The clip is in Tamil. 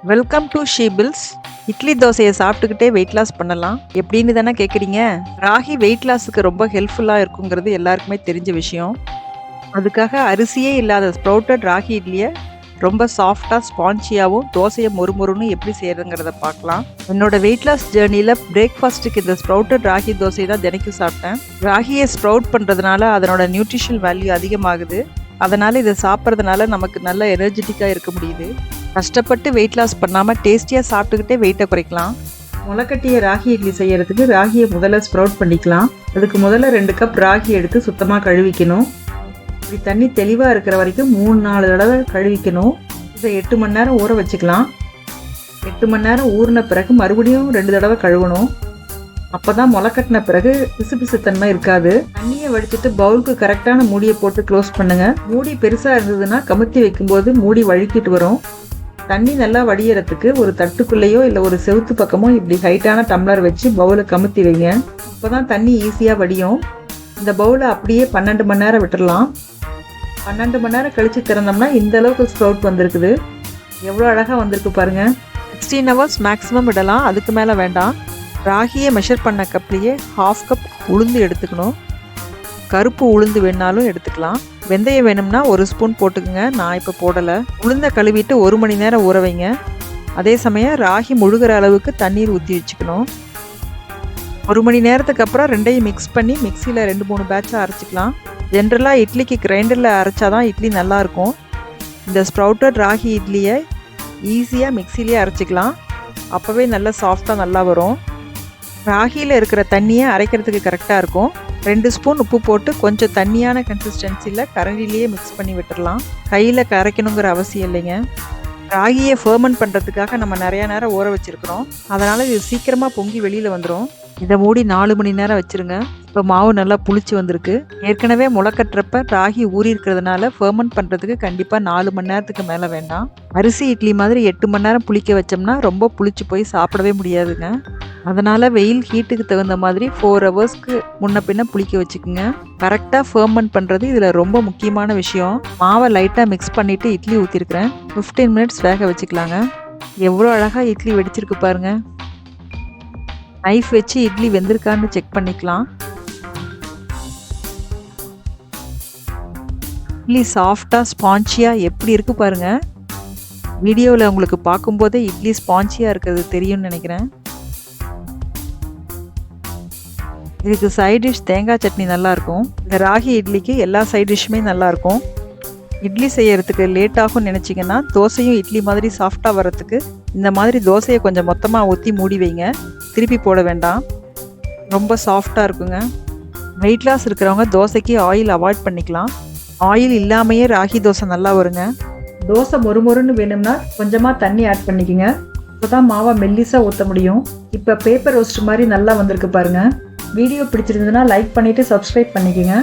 Welcome to ஷீபிள்ஸ். இட்லி தோசையை சாப்பிட்டுக்கிட்டே வெயிட் லாஸ் பண்ணலாம் எப்படின்னு தானே கேட்குறீங்க. ராகி வெயிட் லாஸுக்கு ரொம்ப ஹெல்ப்ஃபுல்லாக இருக்குங்கிறது எல்லாருக்குமே தெரிஞ்ச விஷயம். அதுக்காக அரிசியே இல்லாத ஸ்ப்ரவுட்டட் ராகி இட்லியை ரொம்ப சாஃப்டாக ஸ்பான்ச்சியாகவும் தோசையை மொறுமொறுன்னு எப்படி செய்யறதுங்கிறத பார்க்கலாம். என்னோட வெயிட் லாஸ் ஜேர்னியில் பிரேக்ஃபாஸ்ட்டுக்கு இந்த ஸ்ப்ரவுட்டட் ராகி தோசை தான் தினைக்கும் சாப்பிட்டேன். ராகியை ஸ்ப்ரவுட் பண்ணுறதுனால அதனோட நியூட்ரிஷனல் வேல்யூ அதிகமாகுது. அதனால் இதை சாப்பிட்றதுனால நமக்கு நல்ல எனர்ஜெட்டிக்காக இருக்க முடியுது. கஷ்டப்பட்டு வெயிட் லாஸ் பண்ணாமல் டேஸ்டியாக சாப்பிட்டுக்கிட்டே வெயிட்டை குறைக்கலாம். முளைக்கட்டிய ராகி இட்லி செய்யறதுக்கு ராகியை முதல்ல ஸ்ப்ரவுட் பண்ணிக்கலாம். அதுக்கு முதல்ல 2 கப் ராகி எடுத்து சுத்தமாக கழுவிக்கணும். இப்படி தண்ணி தெளிவாக இருக்கிற வரைக்கும் 3-4 தடவை கழுவிக்கணும். இதை 8 மணி நேரம் ஊற வச்சுக்கலாம். 8 மணி நேரம் ஊறின பிறகு மறுபடியும் 2 தடவை கழுவணும். அப்போ தான் முளைக்கட்டின பிறகு பிசுபிசுத்தன்மை இருக்காது. தண்ணியை வடிச்சிட்டு பவுலுக்கு கரெக்டான மூடியை போட்டு க்ளோஸ் பண்ணுங்க. மூடி பெருசாக இருந்ததுன்னா கமுத்தி வைக்கும்போது மூடி வழுக்கிட்டு வரும். தண்ணி நல்லா வடியறதுக்கு ஒரு தட்டுக்குள்ளேயோ இல்லை ஒரு செவுத்து பக்கமோ இப்படி ஹைட்டான டம்ளர் வச்சு பவுலை கமுத்தி வைங்க. இப்போ தான் தண்ணி ஈஸியாக வடியும். இந்த பவுலை அப்படியே 12 மணி நேரம் விட்டுடலாம். 12 மணி நேரம் கழித்து திறந்தோம்னா இந்த அளவுக்கு ஸ்ப்ரவுட் வந்திருக்குது. எவ்வளோ அழகாக வந்திருக்கு பாருங்கள். 16 hours மேக்ஸிமம் விடலாம், அதுக்கு மேலே வேண்டாம். ராகியை மெஷர் பண்ண கப்லேயே 1/2 கப் உளுந்து எடுத்துக்கணும். கருப்பு உளுந்து வேணாலும் எடுத்துக்கலாம். வெந்தயம் வேணும்னா 1 ஸ்பூன் போட்டுக்குங்க. நான் இப்போ போடலை. உளுந்தை கழுவிட்டு 1 மணி நேரம் ஊற வைங்க. அதே சமயம் ராகி முழுகிற அளவுக்கு தண்ணீர் ஊற்றி வச்சுக்கணும். 1 மணி நேரத்துக்கு அப்புறம் ரெண்டையும் மிக்ஸ் பண்ணி மிக்சியில் 2-3 பேட்சாக அரைச்சிக்கலாம். ஜென்ரலாக இட்லிக்கு கிரைண்டரில் அரைச்சாதான் இட்லி நல்லாயிருக்கும். இந்த ஸ்ப்ரவுட்டட் ராகி இட்லியை ஈஸியாக மிக்சிலேயே அரைச்சிக்கலாம். அப்போவே நல்லா சாஃப்டாக நல்லா வரும். ராகியில் இருக்கிற தண்ணியை அரைக்கிறதுக்கு கரெக்டாக இருக்கும். 2 ஸ்பூன் உப்பு போட்டு கொஞ்சம் தண்ணியான கன்சிஸ்டன்சியில் கரண்டிலேயே மிக்ஸ் பண்ணி விட்டுடலாம். கையில் கரைக்கணுங்கிற அவசியம் இல்லைங்க. ராகியை ஃபர்மெண்ட் பண்ணுறதுக்காக நம்ம நிறையா நேரம் ஊற வச்சுருக்கிறோம். அதனால் இது சீக்கிரமாக பொங்கி வெளியில் வந்துடும். இதை மூடி 4 மணி நேரம் வச்சுருங்க. இப்போ மாவு நல்லா புளிச்சு வந்திருக்கு. ஏற்கனவே முளைக்கட்டுறப்ப ராகி ஊறி இருக்கிறதுனால ஃபர்மெண்ட் பண்ணுறதுக்கு கண்டிப்பாக 4 மணி நேரத்துக்கு மேலே வேண்டாம். அரிசி இட்லி மாதிரி 8 மணி நேரம் புளிக்க வச்சோம்னா ரொம்ப புளிச்சு போய் சாப்பிடவே முடியாதுங்க. அதனால் வெயில் ஹீட்டுக்கு தகுந்த மாதிரி 4 ஹவர்ஸ்க்கு முன்ன பின்ன புளிக்க வச்சுக்கோங்க. கரெக்டாக ஃபர்மெண்ட் பண்ணுறது இதில் ரொம்ப முக்கியமான விஷயம். மாவை லைட்டாக மிக்ஸ் பண்ணிவிட்டு இட்லி ஊற்றிருக்கிறேன். 15 மினிட்ஸ் வேக வச்சுக்கலாங்க. எவ்வளோ அழகாக இட்லி வெடிச்சிருக்கு பாருங்கள். நைஃப் வச்சு இட்லி வெந்திருக்கான்னு செக் பண்ணிக்கலாம். இட்லி சாஃப்டாக ஸ்பான்ச்சியாக எப்படி இருக்குது பாருங்கள். வீடியோவில் உங்களுக்கு பார்க்கும்போதே இட்லி ஸ்பான்ச்சியாக இருக்கிறது தெரியும்னு நினைக்கிறேன். இதுக்கு சைட் டிஷ் தேங்காய் சட்னி நல்லாயிருக்கும். இந்த ராகி இட்லிக்கு எல்லா சைட் டிஷ்ஷுமே நல்லாயிருக்கும். இட்லி செய்யறதுக்கு லேட் ஆகும் நினச்சிங்கன்னா தோசையும் இட்லி மாதிரி சாஃப்டாக வரத்துக்கு இந்த மாதிரி தோசையை கொஞ்சம் மொத்தமாக ஊற்றி மூடி வைங்க. திருப்பி போட வேண்டாம். ரொம்ப சாஃப்டாக இருக்குங்க. வெயிட் லாஸ் இருக்கிறவங்க தோசைக்கு ஆயில் அவாய்ட் பண்ணிக்கலாம். ஆயில் இல்லாமையே ராகி தோசை நல்லா வருங்க. தோசை மொறுமொறுன்னு வேணும்னா கொஞ்சமாக தண்ணி ஆட் பண்ணிக்கோங்க. இப்போ தான் மாவை மெல்லிஸாக ஊற்ற முடியும். இப்போ பேப்பர் ரோஸ்ட் மாதிரி நல்லா வந்திருக்கு பாருங்கள். வீடியோ பிடிச்சிருந்ததுன்னா லைக் பண்ணிவிட்டு சப்ஸ்கிரைப் பண்ணிக்கோங்க.